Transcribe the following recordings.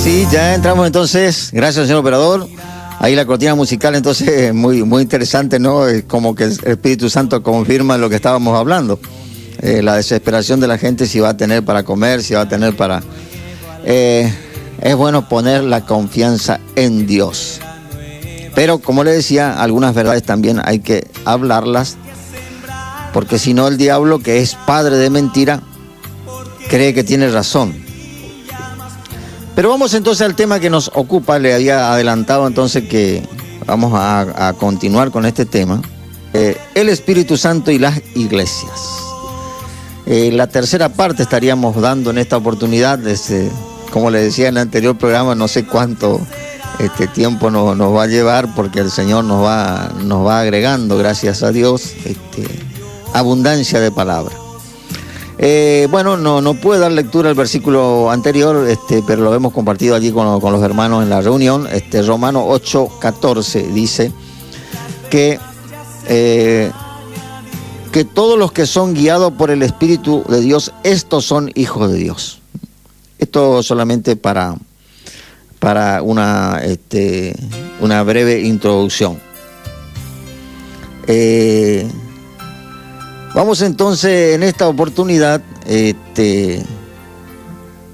Sí, ya entramos entonces, gracias señor operador. Ahí la cortina musical entonces muy interesante, ¿no? Como que el Espíritu Santo confirma lo que estábamos hablando. La desesperación de la gente, si va a tener para comer, si va a tener para... es bueno poner la confianza en Dios. Pero como le decía, algunas verdades también hay que hablarlas, porque si no el diablo, que es padre de mentira, cree que tiene razón. Pero vamos entonces al tema que nos ocupa. Le había adelantado entonces que vamos a continuar con este tema. El Espíritu Santo y las iglesias. La tercera parte estaríamos dando en esta oportunidad. Como le decía en el anterior programa, no sé cuánto tiempo nos va a llevar, porque el Señor nos va agregando, gracias a Dios, abundancia de palabra. Bueno, no pude dar lectura al versículo anterior, pero lo hemos compartido allí con los hermanos en la reunión. Romanos 8:14 dice que todos los que son guiados por el Espíritu de Dios, estos son hijos de Dios. Esto solamente para una breve introducción. Vamos entonces en esta oportunidad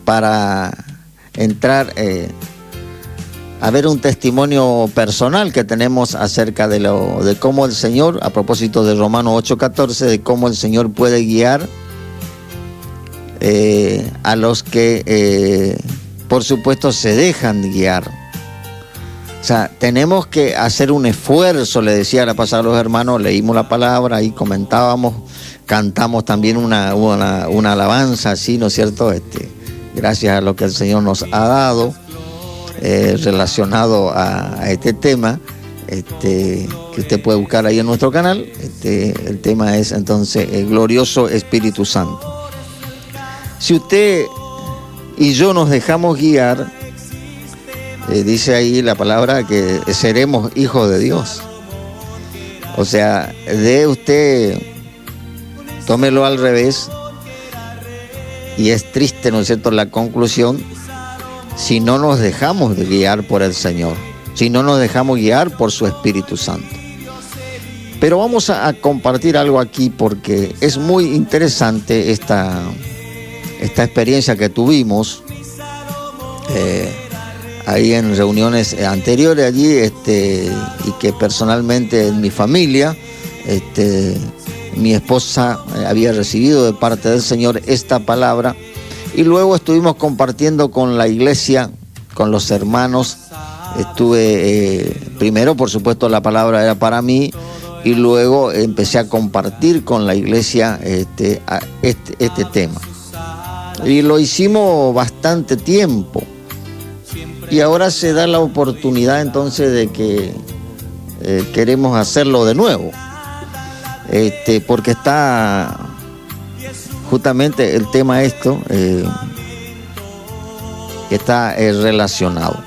para entrar a ver un testimonio personal que tenemos acerca de cómo el Señor, a propósito de Romanos 8:14, de cómo el Señor puede guiar a los que por supuesto se dejan guiar. O sea, tenemos que hacer un esfuerzo, le decía la pasada a los hermanos, leímos la palabra y comentábamos, cantamos también una alabanza así, ¿no es cierto? Gracias a lo que el Señor nos ha dado relacionado a este tema, que usted puede buscar ahí en nuestro canal. El tema es entonces el glorioso Espíritu Santo. Si usted y yo nos dejamos guiar, dice ahí la palabra que seremos hijos de Dios. O sea, tómelo al revés, y es triste, ¿no es cierto?, la conclusión, si no nos dejamos de guiar por el Señor, si no nos dejamos guiar por su Espíritu Santo. Pero vamos a compartir algo aquí, porque es muy interesante esta experiencia que tuvimos ahí en reuniones anteriores allí, y que personalmente en mi familia, mi esposa había recibido de parte del Señor esta palabra, y luego estuvimos compartiendo con la iglesia, con los hermanos. Primero, por supuesto, la palabra era para mí, y luego empecé a compartir con la iglesia este tema. Y lo hicimos bastante tiempo. Y ahora se da la oportunidad entonces de que queremos hacerlo de nuevo. Porque está justamente el tema que está relacionado.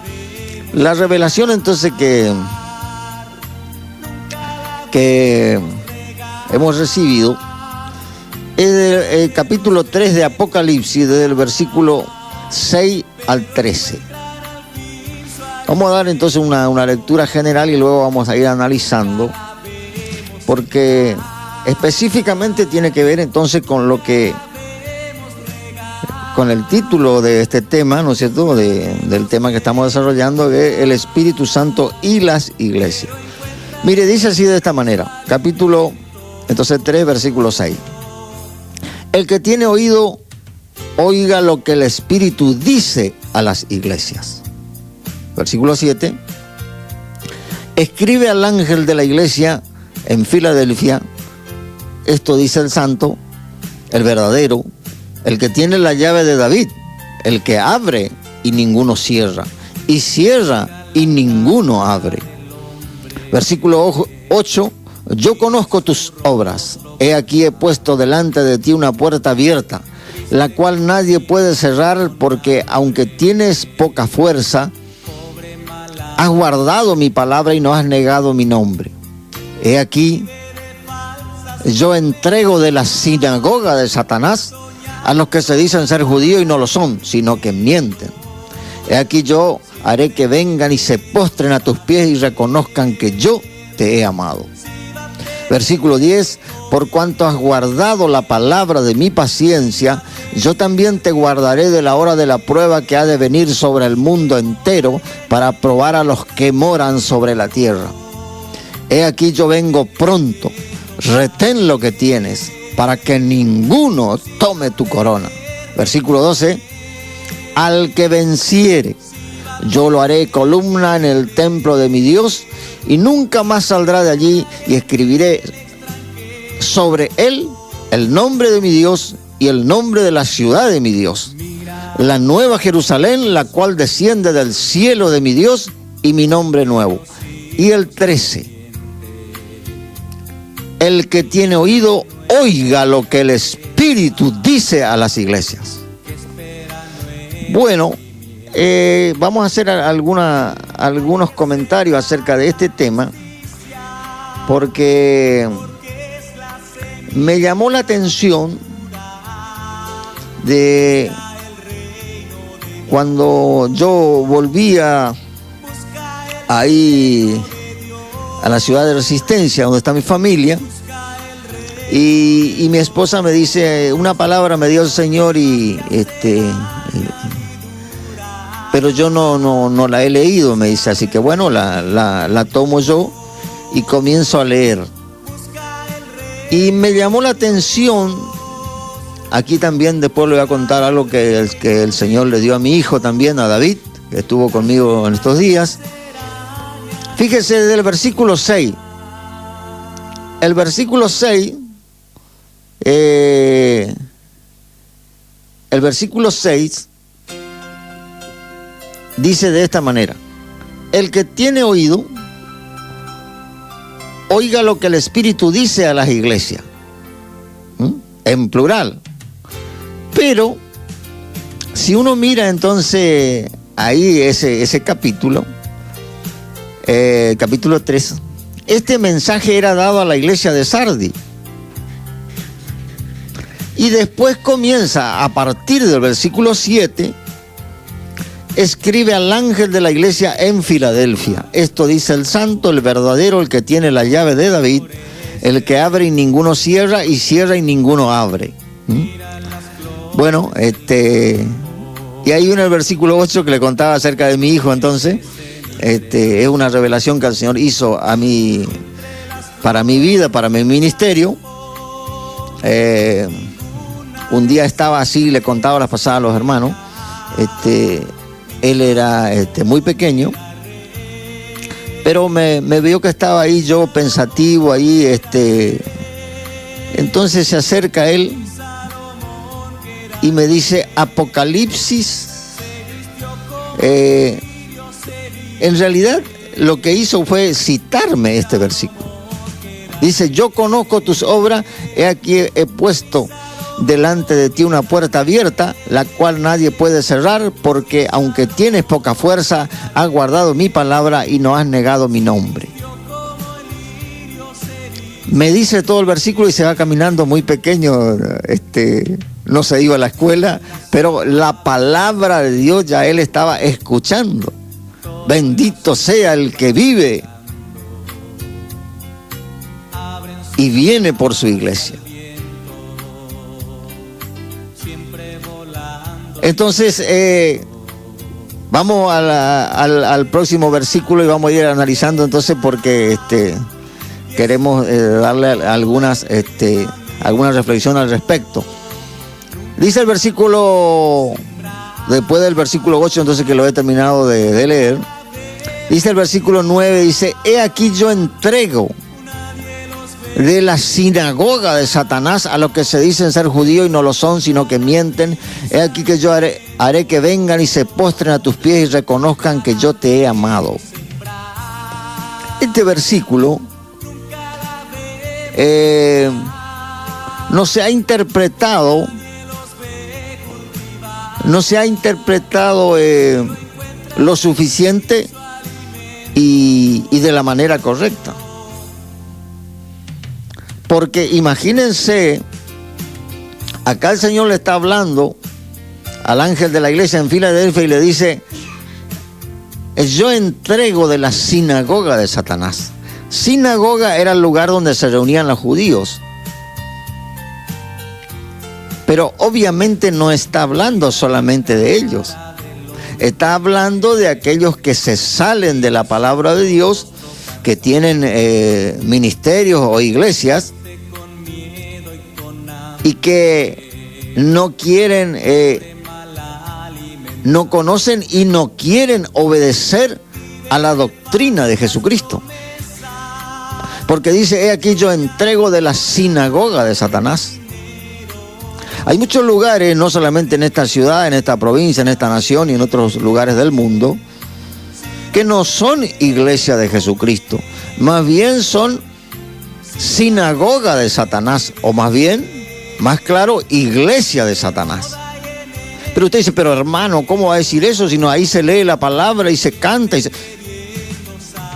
La revelación entonces que hemos recibido es del capítulo 3 de Apocalipsis, desde el versículo 6 al 13. Vamos a dar entonces una lectura general y luego vamos a ir analizando, porque específicamente tiene que ver entonces con el título de este tema, ¿no es cierto?, del tema que estamos desarrollando, de el Espíritu Santo y las iglesias. Mire, dice así de esta manera, capítulo entonces 3, versículo 6. El que tiene oído, oiga lo que el Espíritu dice a las iglesias. Versículo 7. Escribe al ángel de la iglesia en Filadelfia, esto dice el santo, el verdadero, el que tiene la llave de David, el que abre y ninguno cierra, y cierra y ninguno abre. Versículo 8. Yo conozco tus obras, he aquí he puesto delante de ti una puerta abierta, la cual nadie puede cerrar, porque aunque tienes poca fuerza, has guardado mi palabra y no has negado mi nombre. He aquí, yo entrego de la sinagoga de Satanás a los que se dicen ser judíos y no lo son, sino que mienten. He aquí yo haré que vengan y se postren a tus pies y reconozcan que yo te he amado. Versículo 10, por cuanto has guardado la palabra de mi paciencia, yo también te guardaré de la hora de la prueba que ha de venir sobre el mundo entero para probar a los que moran sobre la tierra. He aquí yo vengo pronto, retén lo que tienes, para que ninguno tome tu corona. Versículo 12, al que venciere, yo lo haré columna en el templo de mi Dios, y nunca más saldrá de allí, y escribiré sobre él el nombre de mi Dios y el nombre de la ciudad de mi Dios, la nueva Jerusalén, la cual desciende del cielo de mi Dios, y mi nombre nuevo. Y el 13, el que tiene oído, oiga lo que el Espíritu dice a las iglesias. Bueno, vamos a hacer algunos comentarios acerca de este tema, porque me llamó la atención de cuando yo volvía ahí a la ciudad de Resistencia, donde está mi familia, y mi esposa me dice, una palabra me dio el Señor pero yo no la he leído, me dice, así que bueno, la tomo yo y comienzo a leer. Y me llamó la atención, aquí también después le voy a contar algo que el Señor le dio a mi hijo también, a David, que estuvo conmigo en estos días. Fíjese desde el versículo 6. El versículo 6, el versículo 6 dice de esta manera: el que tiene oído, oiga lo que el Espíritu dice a las iglesias. En plural. Pero si uno mira entonces ahí ese capítulo, capítulo 3, este mensaje era dado a la iglesia de Sardi. Y después comienza, a partir del versículo 7, escribe al ángel de la iglesia en Filadelfia. Esto dice el santo, el verdadero, el que tiene la llave de David, el que abre y ninguno cierra, y cierra y ninguno abre. Bueno, y hay uno en el versículo 8 que le contaba acerca de mi hijo. Entonces, es una revelación que el Señor hizo a mí, para mi vida, para mi ministerio. Un día estaba así, le contaba las pasadas a los hermanos. Él era muy pequeño, pero me vio que estaba ahí yo pensativo ahí. Entonces se acerca él y me dice Apocalipsis. En realidad lo que hizo fue citarme este versículo. Dice: yo conozco tus obras, he aquí he puesto delante de ti una puerta abierta, la cual nadie puede cerrar, porque aunque tienes poca fuerza, has guardado mi palabra y no has negado mi nombre. Me dice todo el versículo y se va caminando muy pequeño, no se iba a la escuela, pero la palabra de Dios ya él estaba escuchando. Bendito sea el que vive y viene por su iglesia. Entonces, vamos al próximo versículo y vamos a ir analizando entonces, porque queremos darle alguna reflexión al respecto. Dice el versículo, después del versículo 8, entonces, que lo he terminado de leer, dice el versículo 9, dice: he aquí yo entrego de la sinagoga de Satanás a los que se dicen ser judíos y no lo son, sino que mienten. He aquí que yo haré que vengan y se postren a tus pies y reconozcan que yo te he amado. Este versículo no se ha interpretado lo suficiente y de la manera correcta. Porque imagínense, acá el Señor le está hablando al ángel de la iglesia en Filadelfia y le dice: yo entrego de la sinagoga de Satanás. Sinagoga era el lugar donde se reunían los judíos. Pero obviamente no está hablando solamente de ellos. Está hablando de aquellos que se salen de la palabra de Dios, que tienen ministerios o iglesias y que no quieren, no conocen y no quieren obedecer a la doctrina de Jesucristo. Porque dice, he aquí yo entrego de la sinagoga de Satanás. Hay muchos lugares, no solamente en esta ciudad, en esta provincia, en esta nación y en otros lugares del mundo, que no son iglesia de Jesucristo, más bien son sinagoga de Satanás, o más bien, más claro, iglesia de Satanás. Pero usted dice, pero hermano, ¿cómo va a decir eso? Si no, ahí se lee la palabra y se canta.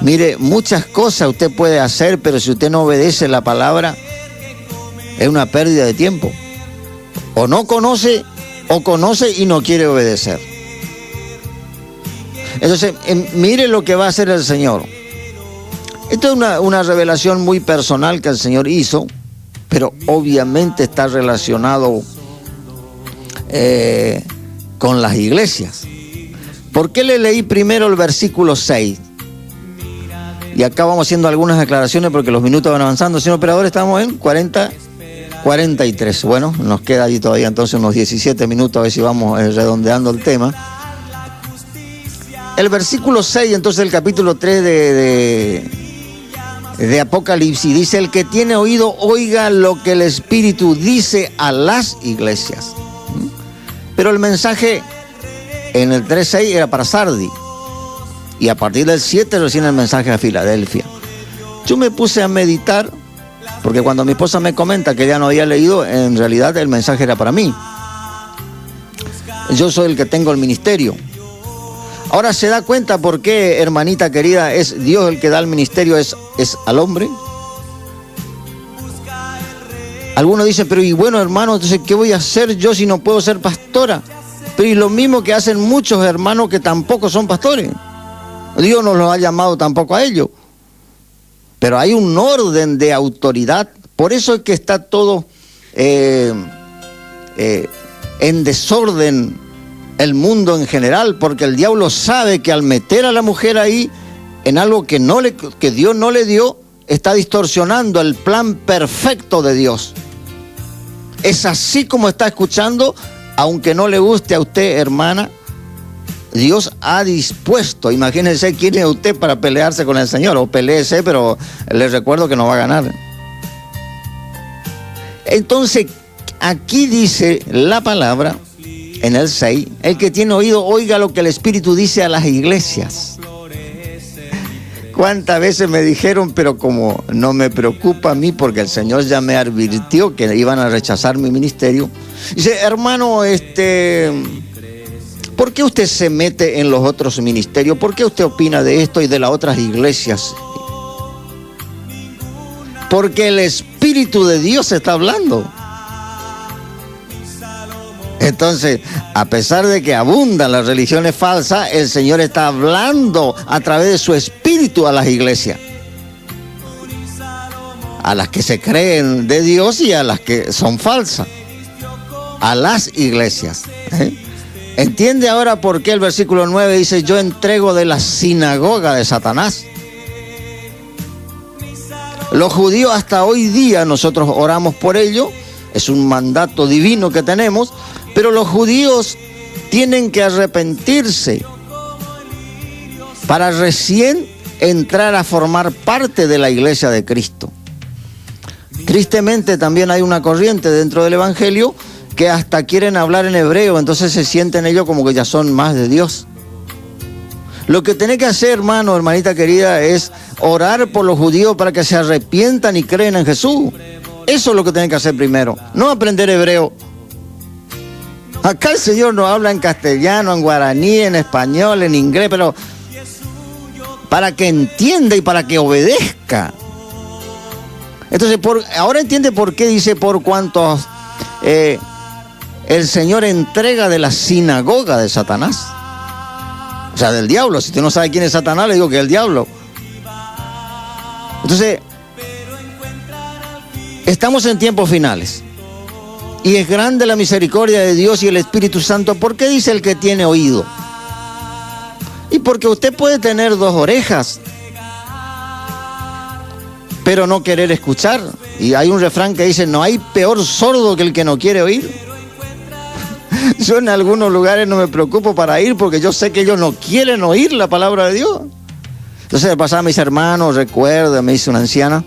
Mire, muchas cosas usted puede hacer, pero si usted no obedece la palabra, es una pérdida de tiempo. O no conoce, o conoce y no quiere obedecer. Entonces, mire lo que va a hacer el Señor. Esto es una revelación muy personal que el Señor hizo, pero obviamente está relacionado con las iglesias. ¿Por qué le leí primero el versículo 6? Y acá vamos haciendo algunas aclaraciones porque los minutos van avanzando. Señor operador, estamos en 43. Bueno, nos queda allí todavía entonces unos 17 minutos, a ver si vamos redondeando el tema. El versículo 6, entonces, del capítulo 3 de Apocalipsis, dice, el que tiene oído, oiga lo que el Espíritu dice a las iglesias. Pero el mensaje en el 3.6 era para Sardi. Y a partir del 7 recién el mensaje a Filadelfia. Yo me puse a meditar, porque cuando mi esposa me comenta que ella no había leído, en realidad el mensaje era para mí. Yo soy el que tengo el ministerio. Ahora se da cuenta por qué, hermanita querida, es Dios el que da el ministerio, es al hombre. Algunos dicen, pero y bueno, hermano, entonces ¿qué voy a hacer yo si no puedo ser pastora? Pero y lo mismo que hacen muchos hermanos que tampoco son pastores. Dios no los ha llamado tampoco a ellos. Pero hay un orden de autoridad. Por eso es que está todo en desorden el mundo en general, porque el diablo sabe que al meter a la mujer ahí en algo que Dios no le dio, está distorsionando el plan perfecto de Dios. Es así como está escuchando, aunque no le guste a usted, hermana. Dios ha dispuesto, imagínense quién es usted para pelearse con el Señor, o peleese, pero les recuerdo que no va a ganar. Entonces, aquí dice la palabra, en el 6, el que tiene oído, oiga lo que el Espíritu dice a las iglesias. ¿Cuántas veces me dijeron, pero como no me preocupa a mí, porque el Señor ya me advirtió que iban a rechazar mi ministerio? Dice, hermano, ¿por qué usted se mete en los otros ministerios? ¿Por qué usted opina de esto y de las otras iglesias? Porque el Espíritu de Dios está hablando. Entonces, a pesar de que abundan las religiones falsas, el Señor está hablando a través de su Espíritu a las iglesias. A las que se creen de Dios y a las que son falsas. A las iglesias. ¿Entiende ahora por qué el versículo 9 dice, yo entrego de la sinagoga de Satanás? Los judíos hasta hoy día, nosotros oramos por ello, es un mandato divino que tenemos, pero los judíos tienen que arrepentirse para recién entrar a formar parte de la iglesia de Cristo. Tristemente también hay una corriente dentro del Evangelio que hasta quieren hablar en hebreo, entonces se sienten ellos como que ya son más de Dios. Lo que tenés que hacer, hermano, hermanita querida, es orar por los judíos para que se arrepientan y creen en Jesús. Eso es lo que tenés que hacer primero, no aprender hebreo. Acá el Señor nos habla en castellano, en guaraní, en español, en inglés, pero para que entienda y para que obedezca. Entonces, ahora entiende por qué dice, por cuanto el Señor entrega de la sinagoga de Satanás. O sea, del diablo. Si usted no sabe quién es Satanás, le digo que es el diablo. Entonces, estamos en tiempos finales. Y es grande la misericordia de Dios y el Espíritu Santo. ¿Por qué dice el que tiene oído? Y porque usted puede tener 2 orejas, pero no querer escuchar. Y hay un refrán que dice, no hay peor sordo que el que no quiere oír. Yo en algunos lugares no me preocupo para ir porque yo sé que ellos no quieren oír la palabra de Dios. Entonces de pasada mis hermanos, recuerda, me dice una anciana,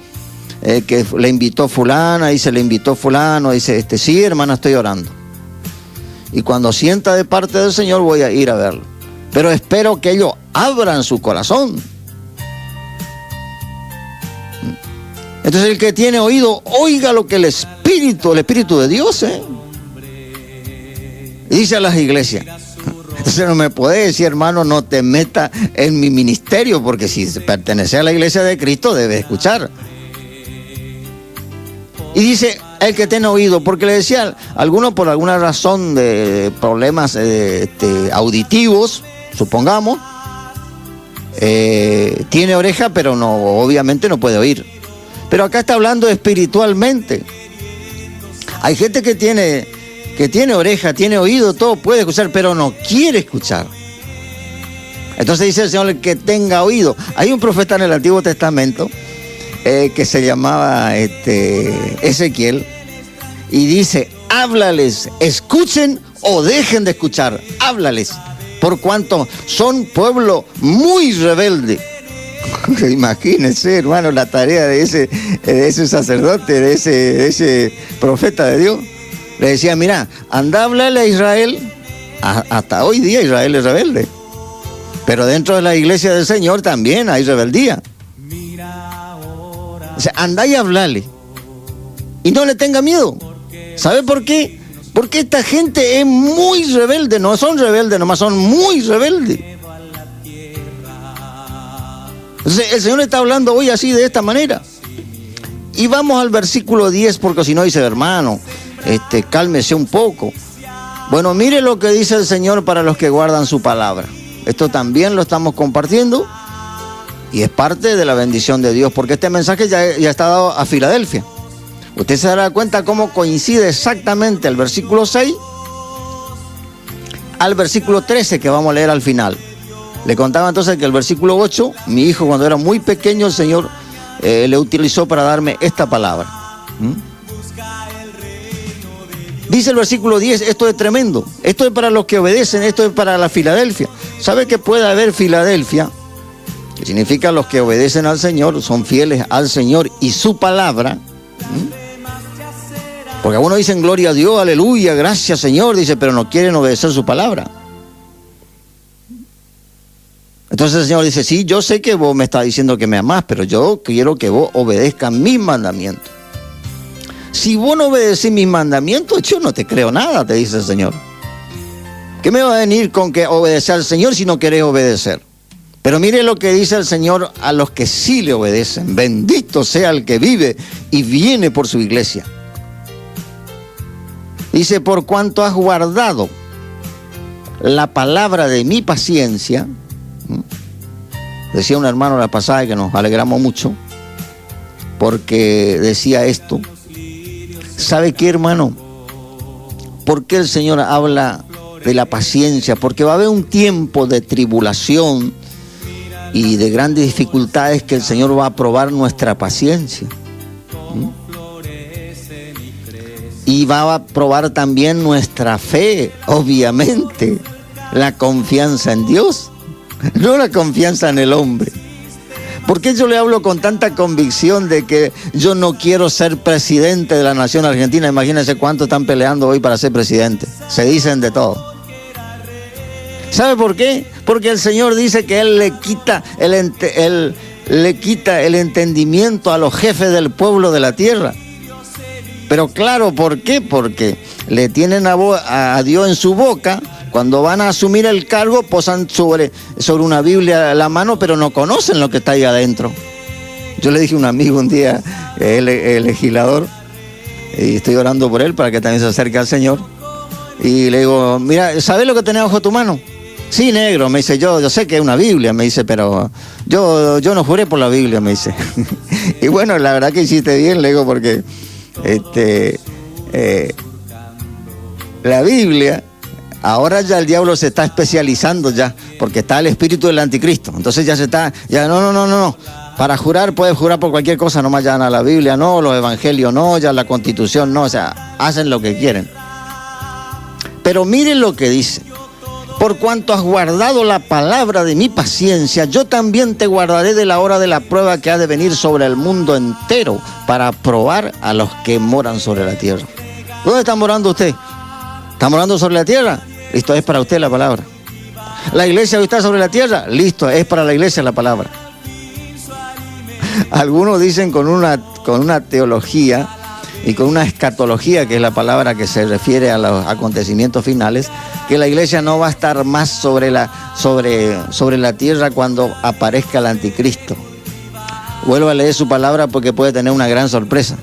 que le invitó fulana, dice, le invitó fulano, dice, sí, hermana, estoy orando. Y cuando sienta de parte del Señor voy a ir a verlo. Pero espero que ellos abran su corazón. Entonces el que tiene oído, oiga lo que el Espíritu de Dios, dice a las iglesias. Entonces no me puede decir, hermano, no te metas en mi ministerio, porque si pertenece a la iglesia de Cristo debe escuchar. Y dice, el que tiene oído, porque le decía, algunos por alguna razón de problemas auditivos, supongamos, tiene oreja, pero no, obviamente no puede oír. Pero acá está hablando espiritualmente. Hay gente que tiene oreja, tiene oído, todo puede escuchar, pero no quiere escuchar. Entonces dice el Señor, el que tenga oído. Hay un profeta en el Antiguo Testamento que se llamaba Ezequiel, y dice, háblales, escuchen o dejen de escuchar, háblales, por cuanto son pueblo muy rebelde. Imagínense, hermano, la tarea de ese sacerdote, de ese profeta de Dios. Le decía, mira, anda a hablarle a Israel. Hasta hoy día Israel es rebelde, pero dentro de la iglesia del Señor también hay rebeldía. O sea, anda y hablarle y no le tenga miedo. ¿Sabe por qué? Porque esta gente es muy rebelde. No son rebeldes nomás, son muy rebeldes. Entonces el Señor está hablando hoy así, de esta manera. Y vamos al versículo 10, porque si no dice, hermano, cálmese un poco. Bueno, mire lo que dice el Señor para los que guardan su palabra. Esto también lo estamos compartiendo y es parte de la bendición de Dios, porque este mensaje ya está dado a Filadelfia. Usted se dará cuenta cómo coincide exactamente el versículo 6 al versículo 13 que vamos a leer al final. Le contaba entonces que el versículo 8, mi hijo cuando era muy pequeño, el Señor le utilizó para darme esta palabra. Dice el versículo 10, esto es tremendo, esto es para los que obedecen, esto es para la Filadelfia. ¿Sabe que puede haber Filadelfia? Que significa los que obedecen al Señor, son fieles al Señor y su palabra. Porque algunos dicen gloria a Dios, aleluya, gracias Señor, dice, pero no quieren obedecer su palabra. Entonces el Señor dice, sí, yo sé que vos me estás diciendo que me amás, pero yo quiero que vos obedezcas mis mandamientos. Si vos no obedecís mis mandamientos, yo no te creo nada, te dice el Señor. ¿Qué me va a venir con que obedecer al Señor si no querés obedecer? Pero mire lo que dice el Señor a los que sí le obedecen. Bendito sea el que vive y viene por su iglesia. Dice, por cuanto has guardado la palabra de mi paciencia. Decía un hermano la pasada que nos alegramos mucho, porque decía esto. ¿Sabe qué, hermano? ¿Por qué el Señor habla de la paciencia? Porque va a haber un tiempo de tribulación y de grandes dificultades que el Señor va a probar nuestra paciencia. Y va a probar también nuestra fe, obviamente, la confianza en Dios, no la confianza en el hombre. ¿Por qué yo le hablo con tanta convicción de que yo no quiero ser presidente de la nación argentina? Imagínense cuánto están peleando hoy para ser presidente. Se dicen de todo. ¿Sabe por qué? Porque el Señor dice que Él le quita el entendimiento a los jefes del pueblo de la tierra. Pero claro, ¿por qué? Porque le tienen a Dios en su boca. Cuando van a asumir el cargo, posan sobre una Biblia a la mano, pero no conocen lo que está ahí adentro. Yo le dije a un amigo un día, el legislador, y estoy orando por él para que también se acerque al Señor. Y le digo, mira, ¿sabes lo que tenés bajo tu mano? Sí, negro, me dice, yo sé que es una Biblia, me dice, pero yo no juré por la Biblia, me dice. Y bueno, la verdad que hiciste bien, le digo, porque la Biblia, ahora ya el diablo se está especializando ya, porque está el espíritu del anticristo. Entonces no. Para jurar, puedes jurar por cualquier cosa, nomás ya a la Biblia no, los evangelios no, ya la Constitución no, o sea, hacen lo que quieren. Pero miren lo que dice: por cuanto has guardado la palabra de mi paciencia, yo también te guardaré de la hora de la prueba que ha de venir sobre el mundo entero, para probar a los que moran sobre la tierra. ¿Dónde está morando usted? ¿Está morando sobre la tierra? Listo, es para usted la palabra. ¿La iglesia hoy está sobre la tierra? Listo, es para la iglesia la palabra. Algunos dicen con una teología y con una escatología, que es la palabra que se refiere a los acontecimientos finales, que la iglesia no va a estar más sobre la tierra cuando aparezca el anticristo. Vuelvo a leer su palabra porque puede tener una gran sorpresa.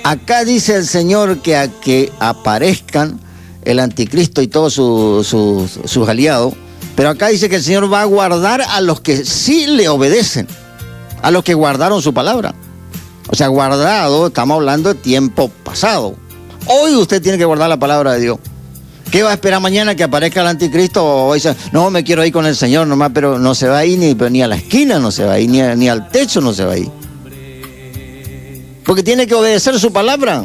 Acá dice el Señor que a que aparezcan el anticristo y todos sus aliados, pero acá dice que el Señor va a guardar a los que sí le obedecen, a los que guardaron su palabra. O sea, guardado, estamos hablando de tiempo pasado. Hoy usted tiene que guardar la palabra de Dios. ¿Qué va a esperar mañana que aparezca el anticristo? O dice, no, me quiero ir con el Señor nomás, pero no se va a ir ni a la esquina, no se va a ir, ni al techo no se va a ir. Porque tiene que obedecer su palabra.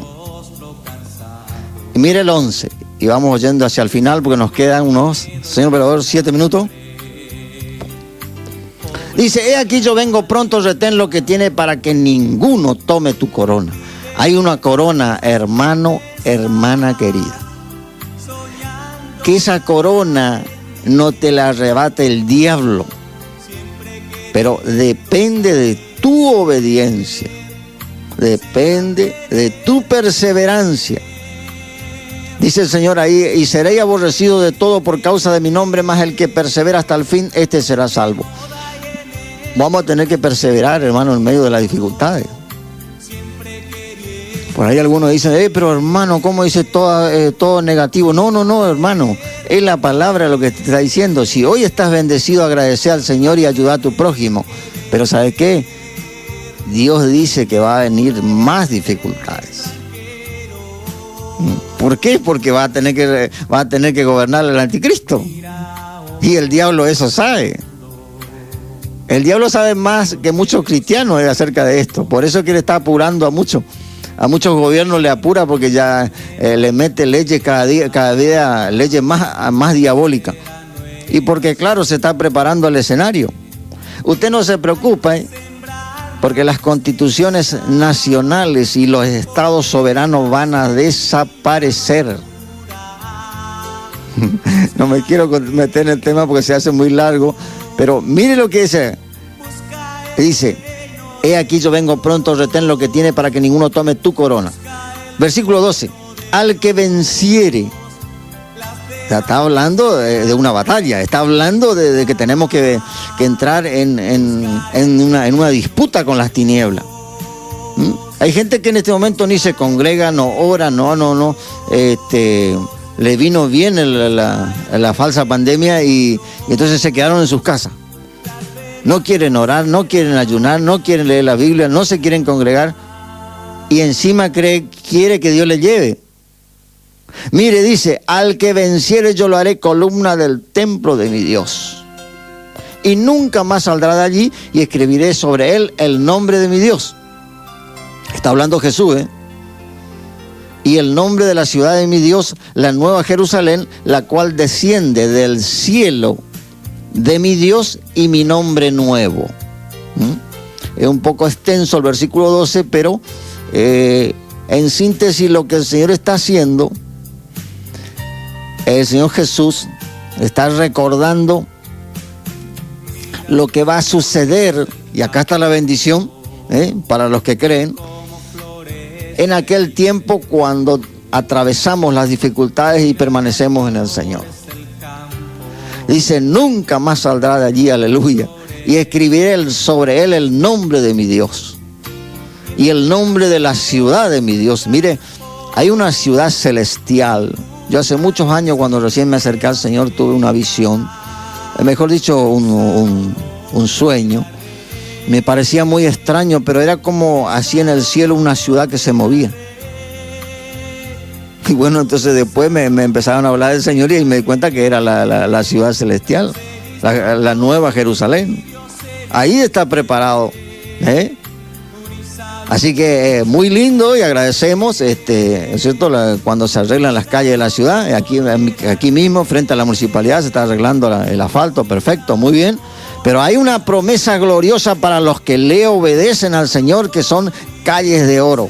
Y mire el 11, y vamos yendo hacia el final porque nos quedan unos, señor operador, 7 minutos. Dice, he aquí yo vengo pronto, retén lo que tiene para que ninguno tome tu corona. Hay una corona, hermano, hermana querida. Que esa corona no te la arrebate el diablo, pero depende de tu obediencia, depende de tu perseverancia. Dice el Señor ahí, y seréis aborrecido de todo por causa de mi nombre, mas el que persevera hasta el fin, este será salvo. Vamos a tener que perseverar, hermano, en medio de las dificultades. Por ahí algunos dicen, pero hermano, ¿cómo dice todo negativo? No, hermano, es la palabra lo que te está diciendo. Si hoy estás bendecido, agradecer al Señor y ayudar a tu prójimo. Pero ¿sabes qué? Dios dice que va a venir más dificultades. ¿Por qué? Porque va a tener que gobernar el anticristo. Y el diablo eso sabe. El diablo sabe más que muchos cristianos acerca de esto. Por eso que le está apurando a muchos. A muchos gobiernos le apura porque ya le mete leyes cada día leyes más diabólicas. Y porque, claro, se está preparando el escenario. Usted no se preocupe, porque las constituciones nacionales y los estados soberanos van a desaparecer. No me quiero meter en el tema porque se hace muy largo, pero mire lo que dice. Dice, he aquí yo vengo pronto, retén lo que tiene para que ninguno tome tu corona. Versículo 12, al que venciere. Está hablando de una batalla, está hablando de que tenemos que entrar en una disputa con las tinieblas. Hay gente que en este momento ni se congrega, no ora, no. Le vino bien la falsa pandemia y entonces se quedaron en sus casas. No quieren orar, no quieren ayunar, no quieren leer la Biblia, no se quieren congregar y encima quiere que Dios le lleve. Mire, dice, al que venciere yo lo haré columna del templo de mi Dios. Y nunca más saldrá de allí y escribiré sobre él el nombre de mi Dios. Está hablando Jesús, Y el nombre de la ciudad de mi Dios, la nueva Jerusalén, la cual desciende del cielo de mi Dios y mi nombre nuevo. Es un poco extenso el versículo 12, pero en síntesis lo que el Señor está haciendo, el Señor Jesús está recordando lo que va a suceder, y acá está la bendición para los que creen, en aquel tiempo cuando atravesamos las dificultades y permanecemos en el Señor. Dice, nunca más saldrá de allí, aleluya, y escribiré sobre él el nombre de mi Dios y el nombre de la ciudad de mi Dios. Mire, hay una ciudad celestial Yo hace muchos años, cuando recién me acerqué al Señor, tuve una visión, mejor dicho, un sueño. Me parecía muy extraño, pero era como así en el cielo una ciudad que se movía. Y bueno, entonces después me empezaron a hablar del Señor y me di cuenta que era la ciudad celestial, la nueva Jerusalén. Ahí está preparado, ¿eh? Así que muy lindo, y agradecemos, ¿es cierto? Cuando se arreglan las calles de la ciudad, aquí mismo, frente a la municipalidad, se está arreglando el asfalto, perfecto, muy bien. Pero hay una promesa gloriosa para los que le obedecen al Señor, que son calles de oro.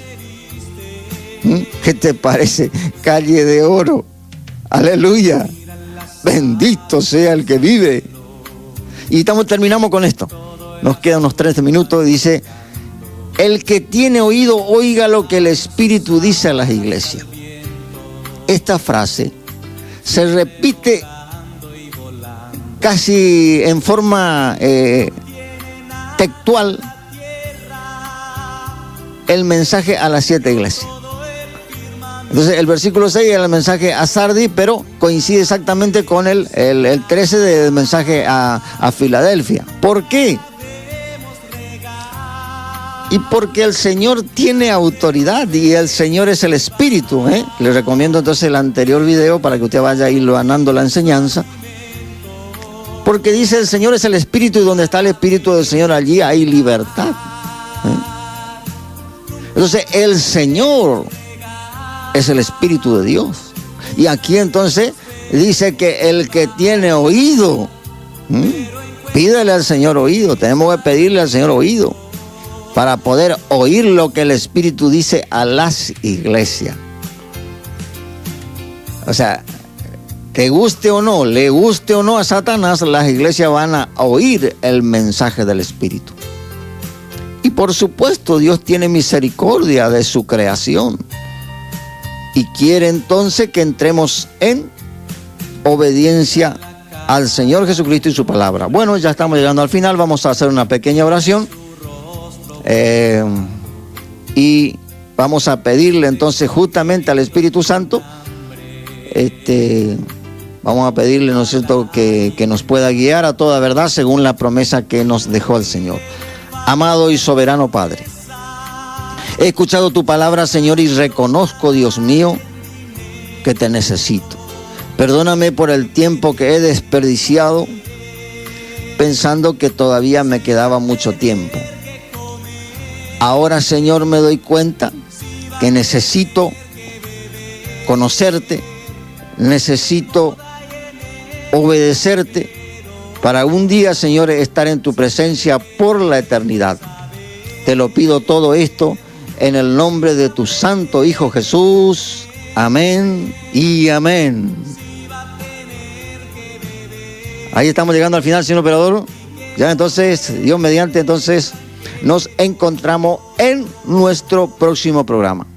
¿Qué te parece? Calle de oro. Aleluya. Bendito sea el que vive. Y terminamos con esto. Nos quedan unos 13 minutos. Dice: el que tiene oído, oiga lo que el Espíritu dice a las iglesias. Esta frase se repite casi en forma textual el mensaje a las 7 iglesias. Entonces el versículo 6 es el mensaje a Sardis, pero coincide exactamente con el 13 del mensaje a Filadelfia. ¿Por qué? Y porque el Señor tiene autoridad, y el Señor es el Espíritu, ¿eh? Les recomiendo entonces el anterior video para que usted vaya hilvanando la enseñanza. Porque dice: el Señor es el Espíritu, y donde está el Espíritu del Señor, allí hay libertad. Entonces el Señor es el Espíritu de Dios. Y aquí entonces dice que el que tiene oído, pídale al Señor oído. Tenemos que pedirle al Señor oído para poder oír lo que el Espíritu dice a las iglesias. O sea, te guste o no, le guste o no a Satanás, las iglesias van a oír el mensaje del Espíritu. Y por supuesto, Dios tiene misericordia de su creación y quiere entonces que entremos en obediencia al Señor Jesucristo y su palabra. Bueno, ya estamos llegando al final. Vamos a hacer una pequeña oración y vamos a pedirle entonces justamente al Espíritu Santo, vamos a pedirle, ¿no es cierto?, que nos pueda guiar a toda verdad según la promesa que nos dejó el Señor. Amado y soberano Padre, he escuchado tu palabra, Señor, y reconozco, Dios mío, que te necesito. Perdóname por el tiempo que he desperdiciado pensando que todavía me quedaba mucho tiempo. Ahora, Señor, me doy cuenta que necesito conocerte, necesito obedecerte para un día, Señor, estar en tu presencia por la eternidad. Te lo pido todo esto en el nombre de tu santo Hijo Jesús. Amén y amén. Ahí estamos llegando al final, señor operador. Ya entonces, Dios mediante, entonces nos encontramos en nuestro próximo programa.